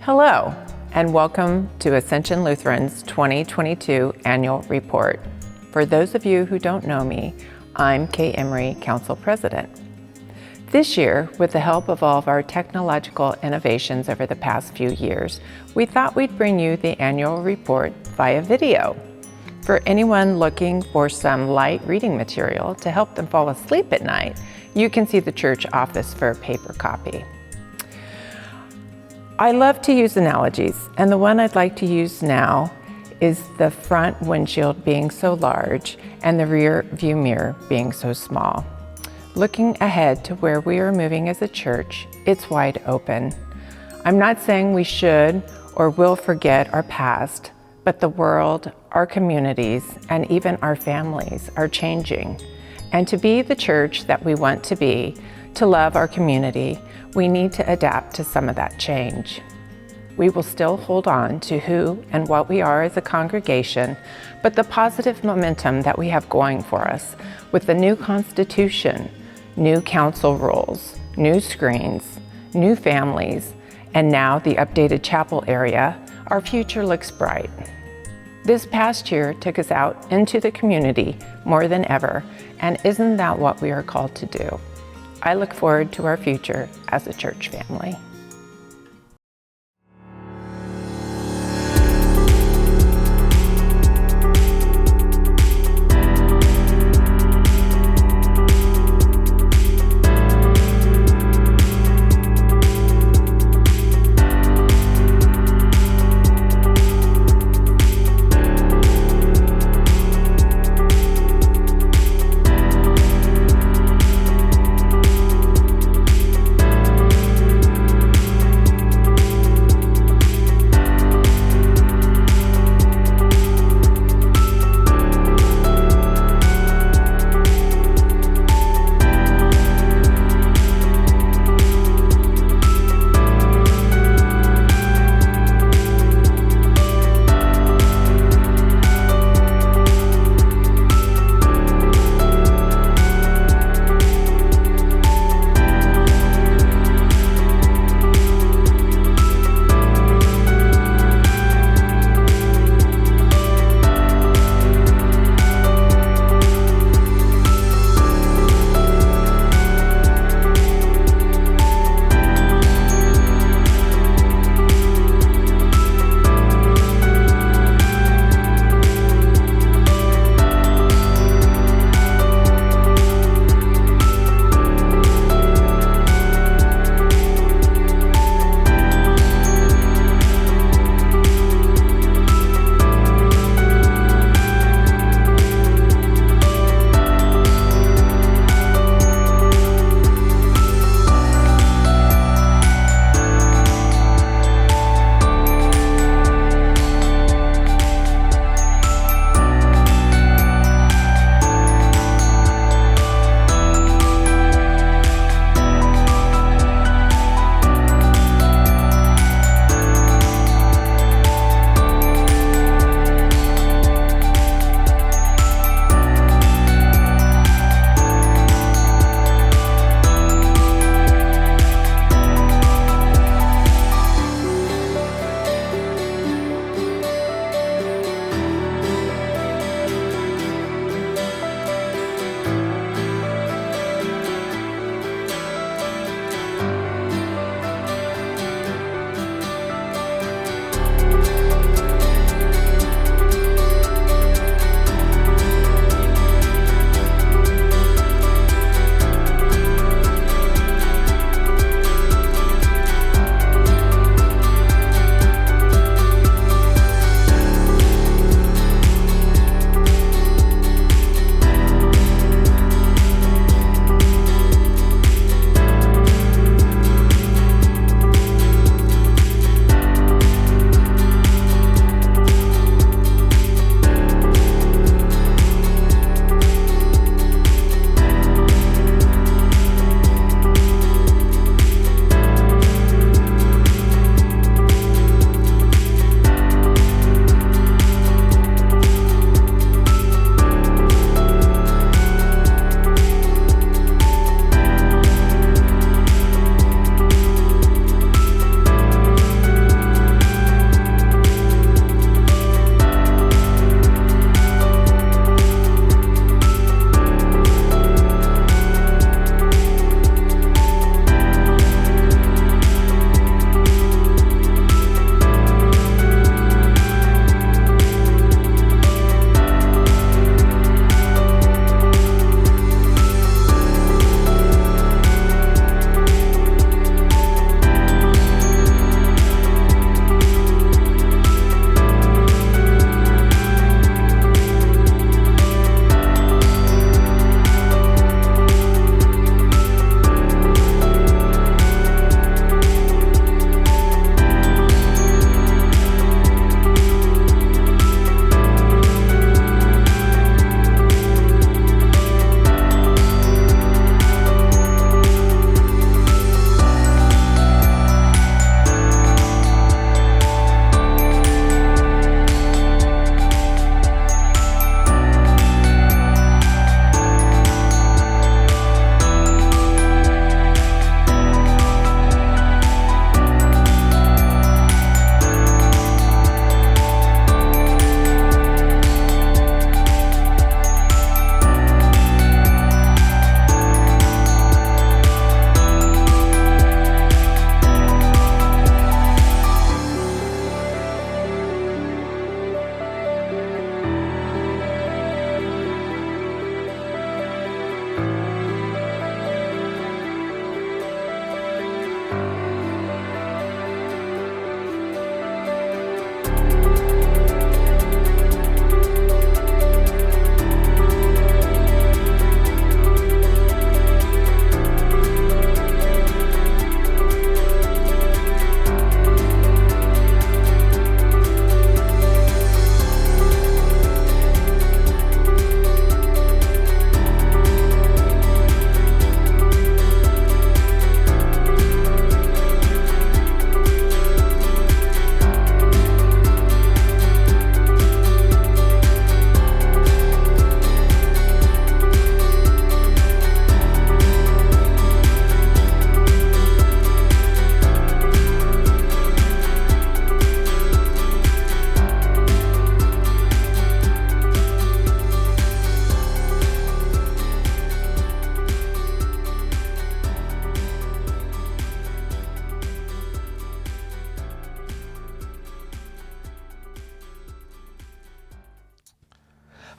Hello, and welcome to Ascension Lutheran's 2022 Annual Report. For those of you who don't know me, I'm Kay Emery, Council President. This year, with the help of all of our technological innovations over the past few years, we thought we'd bring you the annual report via video. For anyone looking for some light reading material to help them fall asleep at night, you can see the church office for a paper copy. I love to use analogies, and the one I'd like to use now is the front windshield being so large and the rear view mirror being so small. Looking ahead to where we are moving as a church, it's wide open. I'm not saying we should or will forget our past, but the world, our communities, and even our families are changing. And to be the church that we want to be, to love our community, we need to adapt to some of that change. We will still hold on to who and what we are as a congregation, but the positive momentum that we have going for us with the new constitution, new council rules, new screens, new families, and now the updated chapel area, our future looks bright. This past year took us out into the community more than ever, and isn't that what we are called to do? I look forward to our future as a church family.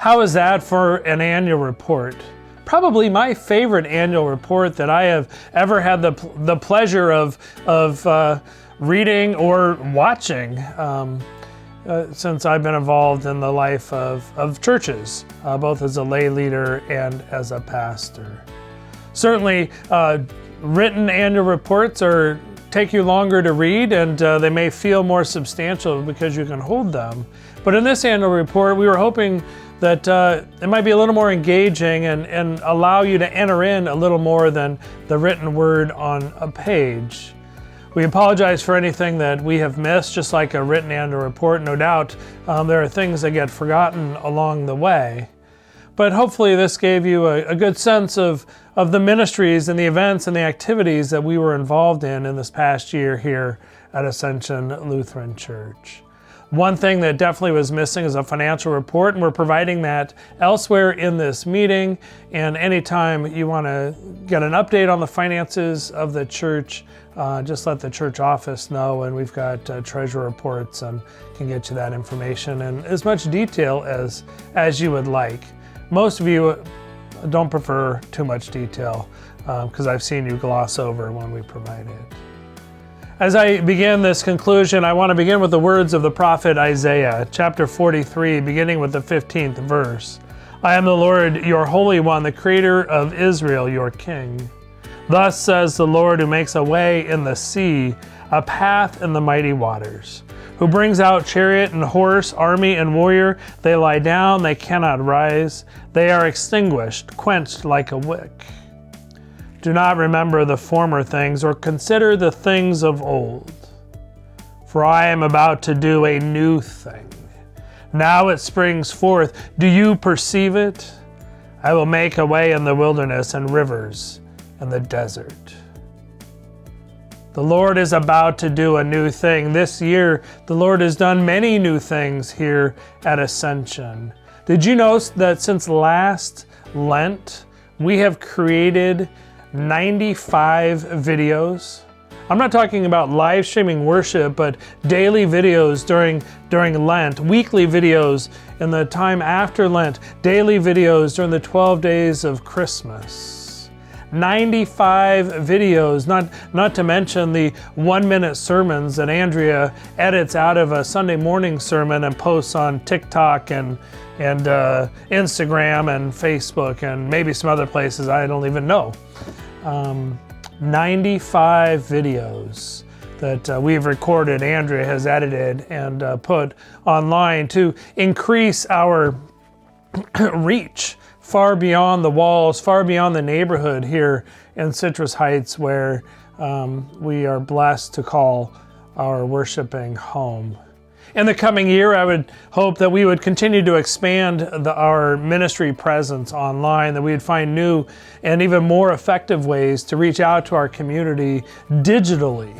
How is that for an annual report? Probably my favorite annual report that I have ever had the pleasure of reading or watching since I've been involved in the life of churches, both as a lay leader and as a pastor. Certainly, written annual reports take you longer to read, and they may feel more substantial because you can hold them. But in this annual report, we were hoping that it might be a little more engaging and allow you to enter in a little more than the written word on a page. We apologize for anything that we have missed, just like a written annual report. No doubt there are things that get forgotten along the way. But hopefully this gave you a good sense of the ministries and the events and the activities that we were involved in this past year here at Ascension Lutheran Church. One thing that definitely was missing is a financial report, and we're providing that elsewhere in this meeting. And anytime you want to get an update on the finances of the church, just let the church office know, and we've got treasurer reports and can get you that information in as much detail as you would like. Most of you don't prefer too much detail because I've seen you gloss over when we provide it. As I begin this conclusion, I want to begin with the words of the prophet Isaiah, chapter 43, beginning with the 15th verse. I am the Lord, your Holy One, the Creator of Israel, your King. Thus says the Lord, who makes a way in the sea, a path in the mighty waters, who brings out chariot and horse, army and warrior. They lie down, they cannot rise. They are extinguished, quenched like a wick. Do not remember the former things or consider the things of old. For I am about to do a new thing. Now it springs forth. Do you perceive it? I will make a way in the wilderness and rivers in the desert. The Lord is about to do a new thing. This year, the Lord has done many new things here at Ascension. Did you know that since last Lent, we have created 95 videos? I'm not talking about live streaming worship, but daily videos during Lent, weekly videos in the time after Lent, daily videos during the 12 days of Christmas. 95 videos, not to mention the 1-minute sermons that Andrea edits out of a Sunday morning sermon and posts on TikTok and Instagram and Facebook and maybe some other places I don't even know. 95 videos that we've recorded, Andrea has edited and put online to increase our reach far beyond the walls, far beyond the neighborhood here in Citrus Heights, where we are blessed to call our worshiping home. In the coming year, I would hope that we would continue to expand our ministry presence online, that we would find new and even more effective ways to reach out to our community digitally.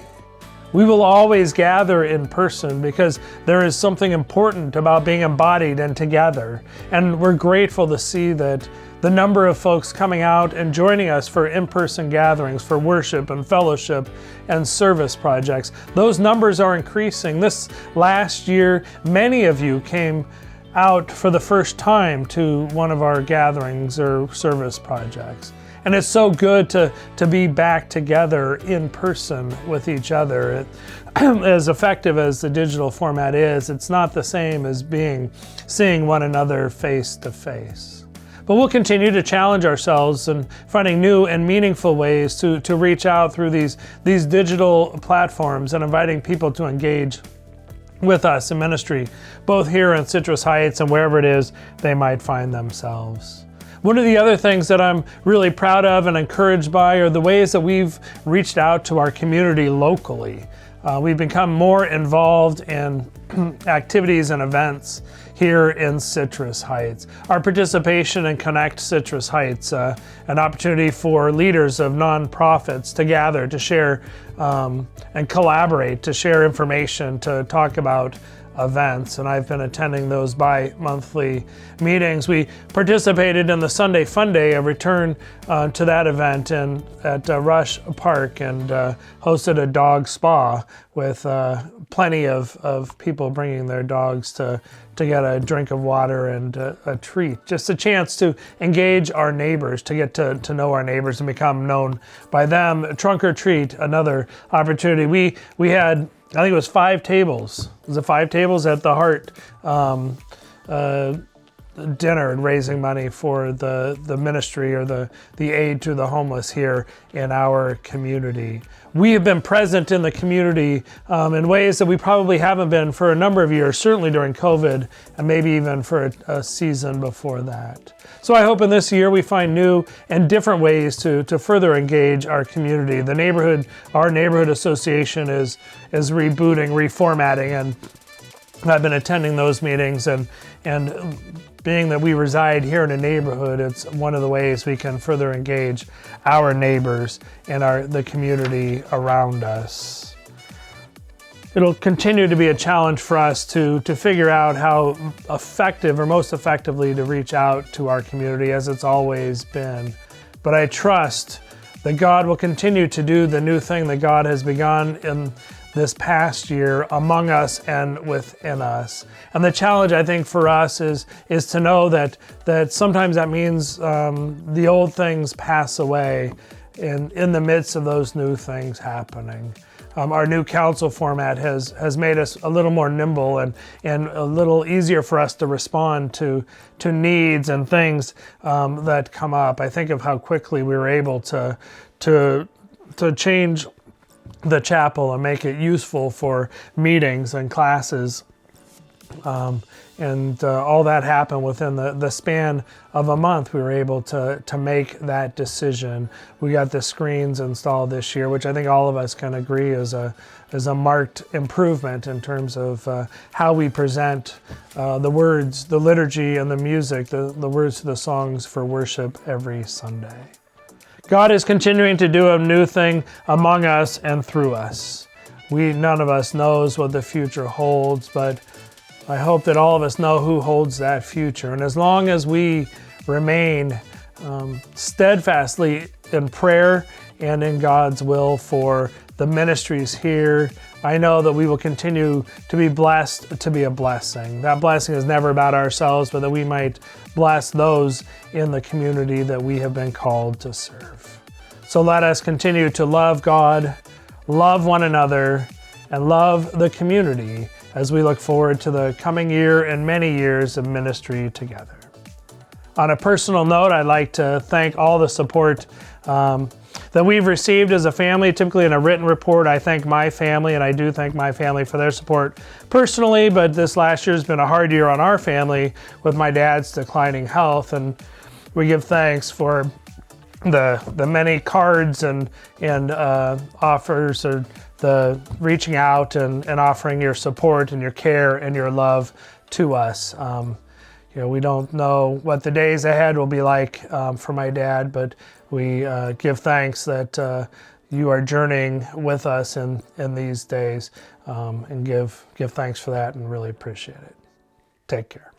We will always gather in person because there is something important about being embodied and together. And we're grateful to see that the number of folks coming out and joining us for in-person gatherings, for worship and fellowship and service projects, those numbers are increasing. This last year, many of you came out for the first time to one of our gatherings or service projects. And it's so good to be back together in person with each other. As effective as the digital format is, it's not the same as seeing one another face to face. But we'll continue to challenge ourselves in finding new and meaningful ways to reach out through these digital platforms and inviting people to engage with us in ministry, both here in Citrus Heights and wherever it is they might find themselves. One of the other things that I'm really proud of and encouraged by are the ways that we've reached out to our community locally. We've become more involved in activities and events here in Citrus Heights. Our participation in Connect Citrus Heights, an opportunity for leaders of nonprofits to gather, to share and collaborate, to share information, to talk about events, and I've been attending those bi-monthly meetings. We participated in the Sunday Funday, a return to that event at Rusch Park, and hosted a dog spa with plenty of people bringing their dogs to get a drink of water and a treat. Just a chance to engage our neighbors, to get to know our neighbors and become known by them. Trunk or treat, another opportunity. We had, I think it was 5 tables. Was it 5 tables at the Heart dinner and raising money for the ministry or the aid to the homeless here in our community. We have been present in the community in ways that we probably haven't been for a number of years, certainly during COVID, and maybe even for a season before that. So I hope in this year we find new and different ways to further engage our community. Our neighborhood association is rebooting, reformatting, and I've been attending those meetings, and being that we reside here in a neighborhood, it's one of the ways we can further engage our neighbors and the community around us. It'll continue to be a challenge for us to figure out how effective or most effectively to reach out to our community, as it's always been. But I trust that God will continue to do the new thing that God has begun in this past year among us and within us. And the challenge, I think, for us is to know that sometimes that means the old things pass away in the midst of those new things happening. Our new council format has made us a little more nimble and a little easier for us to respond to needs and things that come up. I think of how quickly we were able to change the chapel and make it useful for meetings and classes. And all that happened within the span of a month. We were able to make that decision. We got the screens installed this year, which I think all of us can agree is a marked improvement in terms of how we present the words, the liturgy, and the music, the words to the songs for worship every Sunday. God is continuing to do a new thing among us and through us. None of us knows what the future holds, but I hope that all of us know who holds that future. And as long as we remain steadfastly in prayer and in God's will for the ministries here, I know that we will continue to be blessed to be a blessing. That blessing is never about ourselves, but that we might bless those in the community that we have been called to serve. So let us continue to love God, love one another, and love the community as we look forward to the coming year and many years of ministry together. On a personal note, I'd like to thank all the support that we've received as a family. Typically in a written report, I thank my family, and I do thank my family for their support personally, but this last year has been a hard year on our family with my dad's declining health, and we give thanks for the many cards and offers, or the reaching out and offering your support and your care and your love to us. We don't know what the days ahead will be like for my dad, but we give thanks that you are journeying with us in these days, and give thanks for that and really appreciate it. Take care.